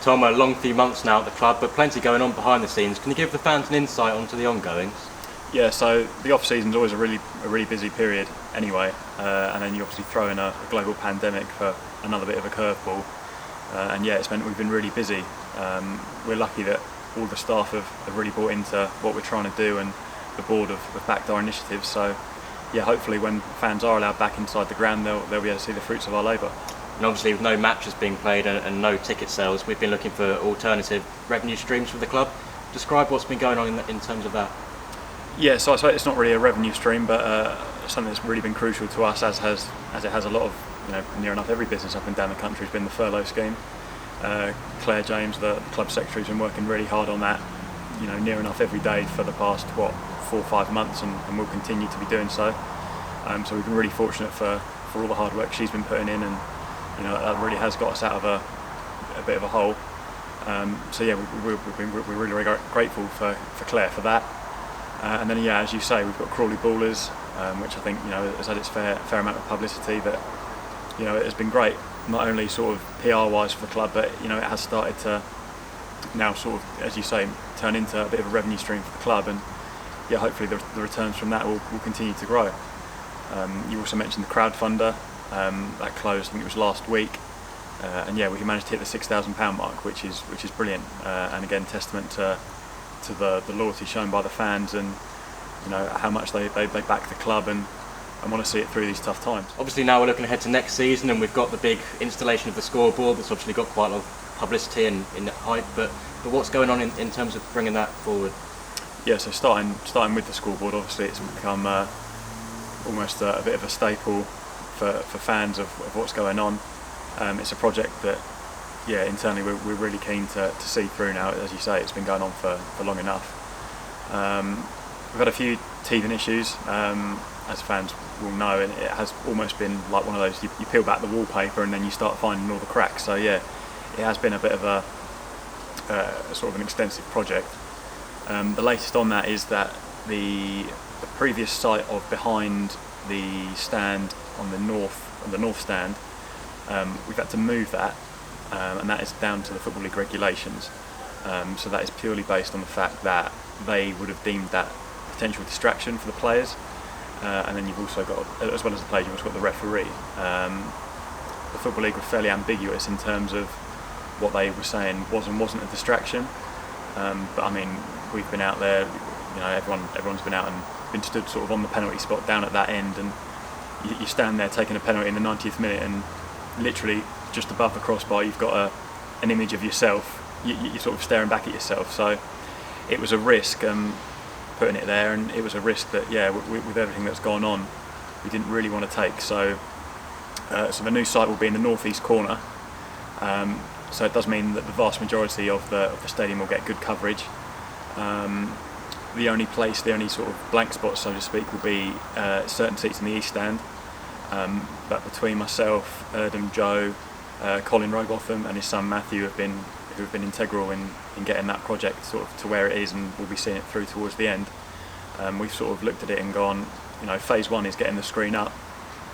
Tom, a long few months now at the club, but plenty going on behind the scenes. Can you give the fans an insight onto the ongoings? Yeah, so the off-season's always a really busy period anyway, and then you obviously throw in a global pandemic for another bit of a curveball, and yeah, it's meant we've been really busy. We're lucky that all the staff have really bought into what we're trying to do, and the board have backed our initiatives, so yeah, hopefully when fans are allowed back inside the ground, they'll be able to see the fruits of our labour. And obviously with no matches being played and no ticket sales, we've been looking for alternative revenue streams for the club. Describe what's been going on in terms of that. Yeah, so I suppose it's not really a revenue stream, but something that's really been crucial to us, as it has a lot of, near enough every business up and down the country, has been the furlough scheme. Claire James, the club secretary, has been working really hard on that, near enough every day for the past 4 or 5 months, and will continue to be doing so. So we've been really fortunate for all the hard work she's been putting in, and that really has got us out of a bit of a hole. So yeah, we're really grateful for Claire for that. And then yeah, as you say, we've got Crawley Ballers, which I think has had its fair amount of publicity. That it has been great, not only sort of PR-wise for the club, but it has started to now sort of, as you say, turn into a bit of a revenue stream for the club, and yeah, hopefully the returns from that will continue to grow. You also mentioned the crowdfunder. That closed, I think it was last week, and yeah, we managed to hit the £6,000 mark, which is brilliant, and again testament to the loyalty shown by the fans, and how much they back the club and want to see it through these tough times. Obviously now we're looking ahead to next season, and we've got the big installation of the scoreboard that's obviously got quite a lot of publicity and hype, but what's going on in terms of bringing that forward? Yeah, so starting with the scoreboard, obviously it's become almost a bit of a staple for fans of what's going on. It's a project that, yeah, internally we're really keen to see through now. As you say, it's been going on for long enough. We've had a few teething issues, as fans will know, and it has almost been like one of those, you peel back the wallpaper and then you start finding all the cracks. So yeah, it has been a bit of a sort of an extensive project. The latest on that is that the previous site of behind the stand on the north stand, we've had to move that, and that is down to the Football League regulations. So that is purely based on the fact that they would have deemed that potential distraction for the players, and then you've also got, as well as the players, you've also got the referee. The Football League were fairly ambiguous in terms of what they were saying was and wasn't a distraction, but I mean, we've been out there, everyone's been out and been stood sort of on the penalty spot down at that end, and you stand there taking a penalty in the 90th minute, and literally just above the crossbar you've got an image of yourself. You're sort of staring back at yourself. So it was a risk putting it there, and it was a risk that, yeah, with everything that's gone on, we didn't really want to take. So the new site will be in the northeast corner. So it does mean that the vast majority of the stadium will get good coverage. The only sort of blank spots, so to speak, will be certain seats in the east stand. But between myself, Erdem, Joe, Colin Robotham and his son Matthew who have been integral in getting that project sort of to where it is, and we'll be seeing it through towards the end. We've sort of looked at it and gone, phase 1 is getting the screen up,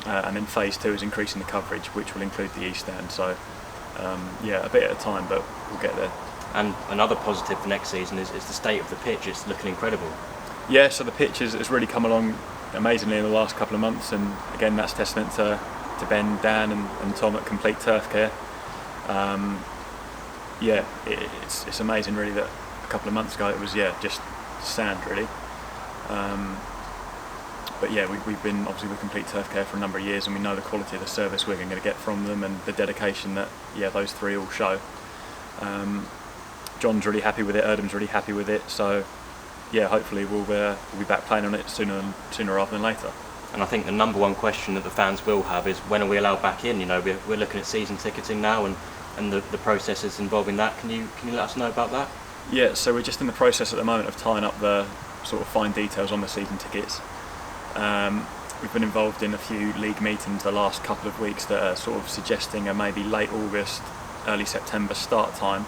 and then phase 2 is increasing the coverage, which will include the east stand. So yeah, a bit at a time, but we'll get there. And another positive for next season is the state of the pitch. It's looking incredible. Yeah, so the pitch has really come along amazingly in the last couple of months, and again that's testament to Ben, Dan and Tom at Complete Turf Care. Yeah, it's amazing really that a couple of months ago it was just sand really. But yeah, we've been obviously with Complete Turf Care for a number of years, and we know the quality of the service we're going to get from them, and the dedication that those three all show. John's really happy with it, Erdem's really happy with it, so yeah, hopefully we'll be back playing on it sooner rather than later. And I think the number one question that the fans will have is, when are we allowed back in? We're looking at season ticketing now, and the processes involving that. Can you let us know about that? Yeah, so we're just in the process at the moment of tying up the sort of fine details on the season tickets. We've been involved in a few league meetings the last couple of weeks that are sort of suggesting a maybe late August, early September start time.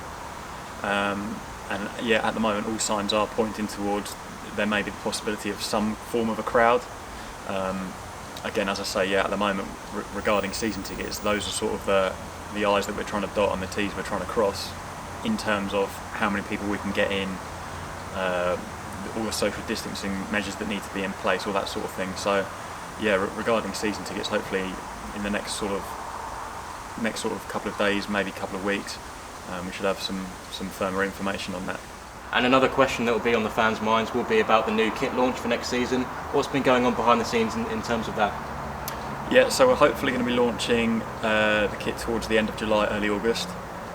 And yeah, at the moment all signs are pointing towards there may be the possibility of some form of a crowd. Again, as I say, yeah, at the moment regarding season tickets, those are sort of the I's that we're trying to dot and the T's we're trying to cross. in terms of how many people we can get in, all the social distancing measures that need to be in place, all that sort of thing. So yeah, regarding season tickets, hopefully in the next sort of couple of days, maybe couple of weeks, we should have some firmer information on that. And another question that will be on the fans' minds will be about the new kit launch for next season. What's been going on behind the scenes in terms of that? Yeah, so we're hopefully going to be launching the kit towards the end of July, early August.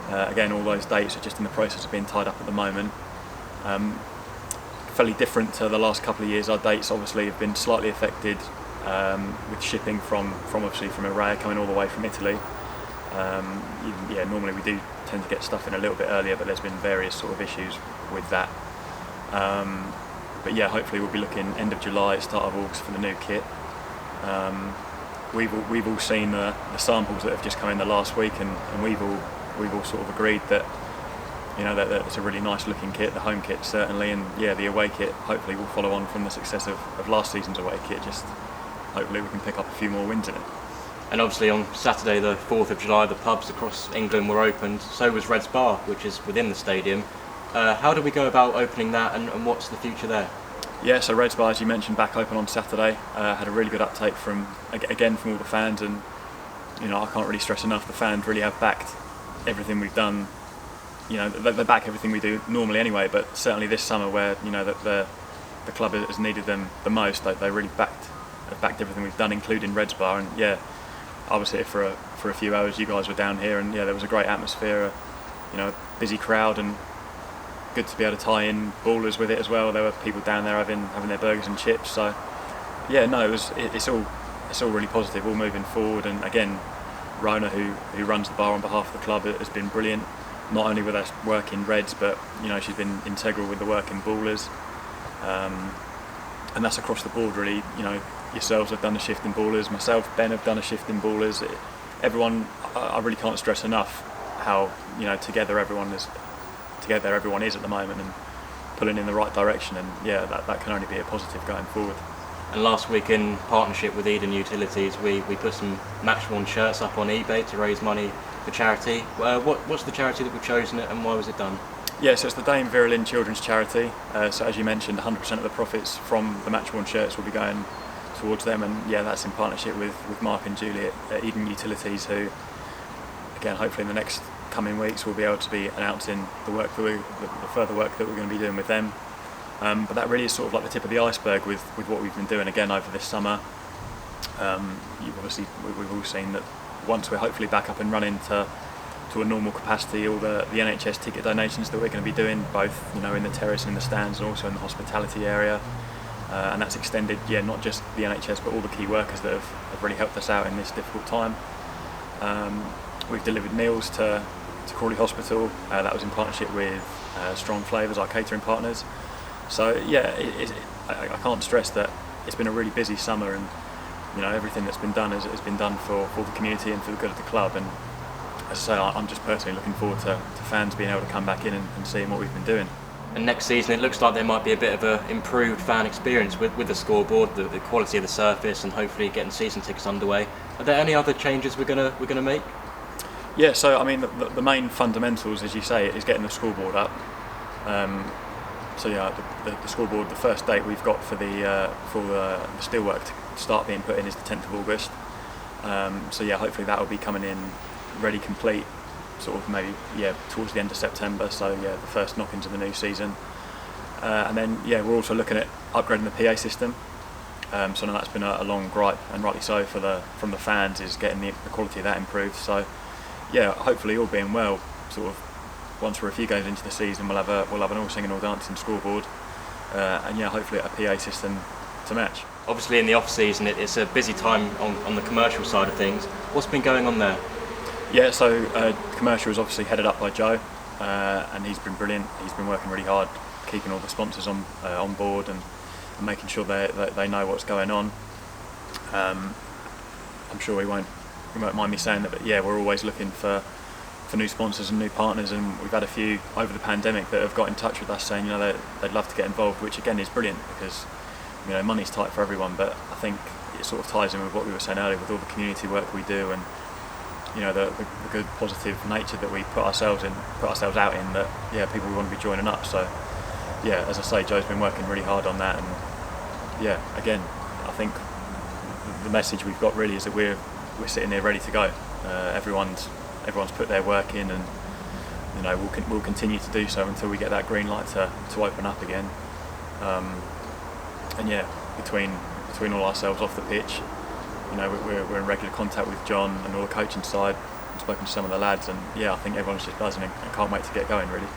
Again, all those dates are just in the process of being tied up at the moment. Fairly different to the last couple of years. Our dates obviously have been slightly affected with shipping from Araya coming all the way from Italy. Yeah, normally we do tend to get stuff in a little bit earlier, but there's been various sort of issues with that. But yeah, hopefully we'll be looking end of July, start of August for the new kit. We've all seen the samples that have just come in the last week, and we've all sort of agreed that, you know, that it's a really nice looking kit, the home kit certainly, and yeah, the away kit hopefully will follow on from the success of last season's away kit. Just hopefully we can pick up a few more wins in it. And obviously on Saturday the 4th of July the pubs across England were opened, so was Red's Bar, which is within the stadium. How do we go about opening that, and what's the future there? Yeah, so Red's Bar, as you mentioned, back open on Saturday, had a really good uptake from all the fans, and you know, I can't really stress enough, the fans really have backed everything we've done. You know, they back everything we do normally anyway, but certainly this summer, where you know that the club has needed them the most, they really have backed everything we've done, including Red's Bar. And yeah, I was here for a few hours. You guys were down here, and yeah, there was a great atmosphere. You know, a busy crowd, and good to be able to tie in ballers with it as well. There were people down there having their burgers and chips. So yeah, no, it's all really positive, all moving forward. And again, Rona, who runs the bar on behalf of the club, has been brilliant. Not only with us work in Reds, but you know, she's been integral with the work in ballers, and that's across the board really. You know, yourselves have done a shift in ballers, myself, Ben have done a shift in ballers. Everyone, I really can't stress enough how, you know, together everyone is at the moment, and pulling in the right direction. And yeah, that can only be a positive going forward. And last week, in partnership with Eden Utilities, we put some match-worn shirts up on eBay to raise money for charity. What's the charity that we've chosen, and why was it done? Yeah, so it's the Dame Vera Lynn Children's Charity. So as you mentioned, 100% of the profits from the match-worn shirts will be going towards them, and yeah, that's in partnership with Mark and Julie at Eden Utilities, who, again, hopefully in the next coming weeks we'll be able to be announcing the further work that we're going to be doing with them. But that really is sort of like the tip of the iceberg with what we've been doing again over this summer. We've all seen that once we're hopefully back up and running to a normal capacity, all the NHS ticket donations that we're going to be doing, both, you know, in the terrace and in the stands, and also in the hospitality area, and that's extended, yeah, not just the NHS but all the key workers that have really helped us out in this difficult time. We've delivered meals to Crawley Hospital. That was in partnership with Strong Flavours, our catering partners. So yeah, I can't stress that it's been a really busy summer, and you know, everything that's been done has been done for the community and for the good of the club. And as I say, I'm just personally looking forward to fans being able to come back in and seeing what we've been doing. And next season, it looks like there might be a bit of an improved fan experience with the scoreboard, the quality of the surface, and hopefully getting season tickets underway. Are there any other changes we're gonna make? Yeah, so I mean, the main fundamentals, as you say, is getting the scoreboard up. So yeah, the scoreboard, the first date we've got for the steelwork to start being put in is the 10th of August. So yeah, hopefully that will be coming in ready, complete, sort of maybe, yeah, towards the end of September. So yeah, the first knock-ins of the new season. And then yeah, we're also looking at upgrading the PA system. So now that's been a long gripe, and rightly so, from the fans, is getting the quality of that improved. So yeah, hopefully all being well, sort of once we're a few games into the season, we'll have an all singing, all dancing scoreboard, and yeah, hopefully a PA system to match. Obviously in the off season it's a busy time on the commercial side of things. What's been going on there? Yeah, so commercial is obviously headed up by Joe, and he's been brilliant. He's been working really hard, keeping all the sponsors on board and making sure they know what's going on. I'm sure he won't mind me saying that, but yeah, we're always looking for new sponsors and new partners, and we've had a few over the pandemic that have got in touch with us saying, you know, they'd love to get involved, which again is brilliant, because you know, money's tight for everyone, but I think it sort of ties in with what we were saying earlier with all the community work we do, and the good positive nature that we put ourselves out in, that people want to be joining up. So as I say, Joe's been working really hard on that, and again, I think the message we've got really is that we're sitting there ready to go. Everyone's put their work in, and we'll continue to do so until we get that green light to open up again. Between all ourselves off the pitch, we're in regular contact with John and all the coaching side. I've spoken to some of the lads, and I think everyone's just buzzing and can't wait to get going really.